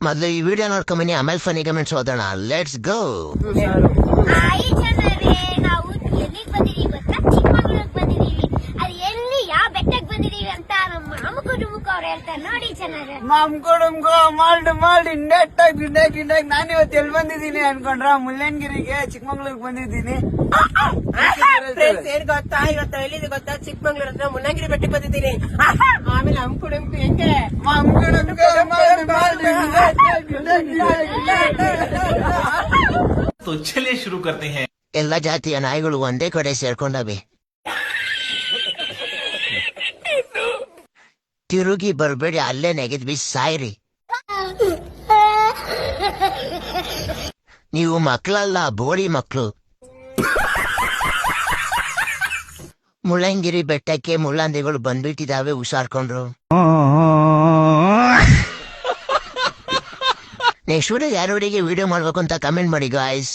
ಮೊದ್ಲು ಈ ವಿಡಿಯೋ ನೋಡ್ಕೊಂಬನಿ, ಆಮೇಲೆ ಫನಿ ಕಮೆಂಟ್ಸ್ ಓದೋಣ. Let's go. ಹಾಯ್ ಜನರೇ, ನಾವು ಎಲ್ಲಿಗೆ ಬಂದಿದೀವಿ ಗೊತ್ತಾ? ಚಿಕ್ಕಮಗಳೂರಿಗೆ ಬಂದಿದೀವಿ. ಅದು ಎಲ್ಲಿ ಯಾವ ಬೆಟ್ಟಕ್ಕೆ ಬಂದಿದೀವಿ ಅಂತ ನಮ್ಮ ಮಾಮ ಕುಟುಂಬಕ್ಕೆ ಅವ್ರು ಹೇಳ್ತಾರೆ. ನೋಡಿ ಜನರೇ, ಮಾಡಿ ನೆಟ್ಟಾಗಿ ನಾನು ಇವತ್ತು ಎಲ್ಲಿ ಬಂದಿದ್ದೀನಿ ಅನ್ಕೊಂಡ್ರ? ಮುಳ್ಳಯ್ಯನಗಿರಿಗೆ, ಚಿಕ್ಕಮಂಗ್ಳೂರ್ಗೆ ಬಂದಿದ್ದೀನಿ. ಏನ್ ಗೊತ್ತಾ, ಇವತ್ತು ಎಲ್ಲಿದೆ ಗೊತ್ತಾ? ಚಿಕ್ಕಮಂಗ್ಳೂರ್ ಹತ್ರ ಮುಳ್ಳಯ್ಯನಗಿರಿ ಬೆಟ್ಟಕ್ಕೆ ಬಂದಿದ್ದೀನಿ. ಆಮೇಲೆ ನಮ್ ಕುಟುಂಬ ಹೆಂಗೆ तो चलिए शुरू करते हैं. ಎಲ್ಲ ಜಾತಿಯ ನಾಯಿಗಳು ಒಂದೇ ಕಡೆ ಸೇರ್ಕೊಂಡವೆ. ತಿರುಗಿ ಬರ್ಬೇಡಿ, ಅಲ್ಲೇ ನೆಗೆದ್ ಬಿ ಸಾಯ್ರಿ. ನೀವು ಮಕ್ಕಳಲ್ಲ, ಬೋಳಿ ಮಕ್ಕಳು. ಮುಳ್ಳಯ್ಯನಗಿರಿ ಬೆಟ್ಟಕ್ಕೆ ಮುಳ್ಳಂದಿಗಳು ಬಂದ್ಬಿಟ್ಟಿದಾವೆ, ಹುಷಾರ್ಕೊಂಡ್ರು. ನೆಕ್ಸ್ಟ್ ವಿಡಿಯೋ ಯಾರವರಿಗೆ ವಿಡಿಯೋ ಮಾಡ್ಬೇಕು ಅಂತ ಕಮೆಂಟ್ ಮಾಡಿ ಗಾಯ್ಸ್.